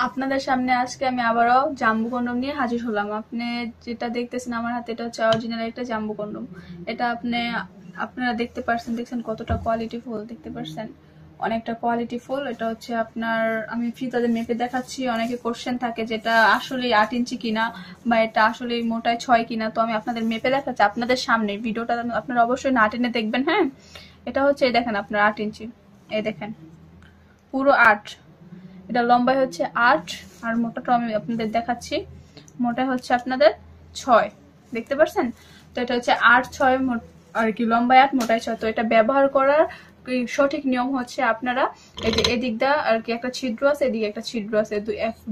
আপনাদের সামনে আজকে আমি আবারও জাম্বু কন্ডম নিয়ে হাজির হলাম। আপনি যেটা দেখতেছেন আমার হাতে, এটা হচ্ছে অরিজিনাল একটা জাম্বু কন্ডম। এটা আপনারা দেখতে পাচ্ছেন, দেখছেন কতটা কোয়ালিটি ফুল, দেখতে পাচ্ছেন অনেকটা কোয়ালিটি ফুল। এটা হচ্ছে আপনার, আমি ফিতাতে মেপে দেখাচ্ছি। অনেকে কোশ্চেন থাকে যেটা আসলে 8 ইঞ্চি কিনা বা এটা আসলে মোটায় 6 কিনা, তো আমি আপনাদের মেপে দেখাচ্ছি আপনাদের সামনে। ভিডিওটা আপনারা অবশ্যই না টেনে দেখবেন। হ্যাঁ, এটা হচ্ছে এই দেখেন আপনার 8 ইঞ্চি, এই দেখেন পুরো 8। এটা লম্বায় হচ্ছে 8 আর মোটাটা আমি আপনাদের দেখাচ্ছি, মোটা হচ্ছে আপনাদের 6, দেখতে পাচ্ছেন। তো এটা হচ্ছে 8/6 আর কি, লম্বায় 8 মোটায় 6। তো এটা ব্যবহার করার সঠিক নিয়ম হচ্ছে আপনারা এই যে এদিক দা আর কি একটা ছিদ্র আছে, এদিকে একটা ছিদ্র আছে,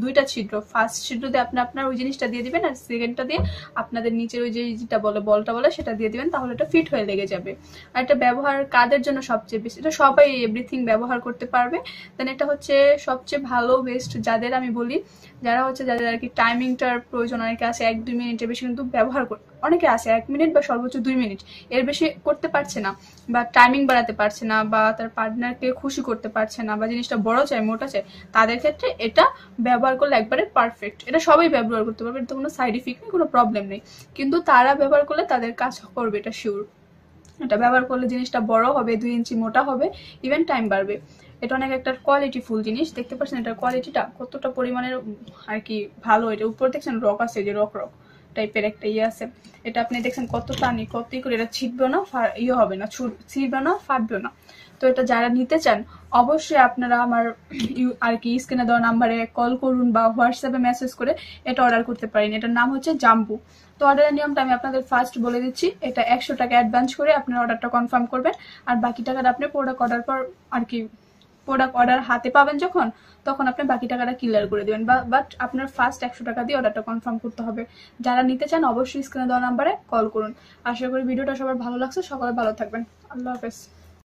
দুইটা ছিদ্র। ফার্স্ট ছিদ্র দিয়ে আপনি আপনার ওই জিনিসটা দিয়ে দিবেন, আর সেকেন্ডটা দিয়ে আপনাদের নিচের ওই যেটা বলে বলটা বলে সেটা দিয়ে দিবেন, তাহলে এটা ফিট হয়ে লেগে যাবে। আর এটা ব্যবহার কাদের জন্য সবচেয়ে বেশি, এটা সবাই এভরিথিং ব্যবহার করতে পারবে। দেন এটা হচ্ছে সবচেয়ে ভালো বেস্ট যাদের আমি বলি, যারা হচ্ছে যাদের আর কি টাইমিংটার প্রয়োজন, অনেকে আছে 1-2 মিনিটের বেশি কিন্তু ব্যবহার করে, অনেকে আছে 1 মিনিট বা সর্বোচ্চ 2 মিনিট, এর বেশি করতে পারছে না বা টাইমিং বাড়াতে পারছে না বা তার পার্টনারকে খুশি করতে পারছে না বা জিনিসটা বড় চাই মোটা চাই, তাদের ক্ষেত্রে এটা ব্যবহার করলে একবারে পারফেক্ট। এটা সবাই ব্যবহার করতে পারবে, এটা কোনো সাইড ইফেক্ট নেই, কোনো প্রবলেম নেই, কিন্তু তারা ব্যবহার করলে তাদের কাজ করবে, এটা শিওর। এটা ব্যবহার করলে জিনিসটা বড় হবে, 2 ইঞ্চি মোটা হবে, ইভেন টাইম বাড়বে। এটা অনেক একটা কোয়ালিটি ফুল জিনিস, দেখতে পাচ্ছেন এটার কোয়ালিটিটা কতটা পরিমাণের আর কি ভালো। এটা উপর দেখছেন রক আছে, যে রক রক টাইপের একটা ইয়ে আছে। এটা আপনি দেখছেন কত টানি, কত করে, এটা ছিটবে না, ইয়ে হবে না, ছিটবে না, ফাটবে না। তো এটা যারা নিতে চান অবশ্যই আপনারা আমার আর কি স্ক্রিনে দেওয়া নাম্বারে কল করুন বা হোয়াটসঅ্যাপে মেসেজ করে এটা অর্ডার করতে পারেন। এটার নাম হচ্ছে জাম্বু। তো অর্ডারের নিয়মটা আমি আপনাদের ফার্স্ট বলে দিচ্ছি। এটা 100 টাকা অ্যাডভান্স করে আপনার অর্ডারটা কনফার্ম করবেন, আর বাকি টাকাটা আপনি প্রোডাক্ট অর্ডার পর আর কি প্রোডাক্ট অর্ডার হাতে পাবেন যখন, তখন আপনি বাকি টাকাটা ক্লিয়ার করে দেবেন। বাট আপনার ফার্স্ট 100 টাকা দিয়ে অর্ডারটা কনফার্ম করতে হবে। যারা নিতে চান অবশ্যই স্ক্রিনে দেওয়া নাম্বারে কল করুন। আশা করি ভিডিওটা সবার ভালো লাগছে, সকলে ভালো থাকবেন। আল্লাহ হাফেজ।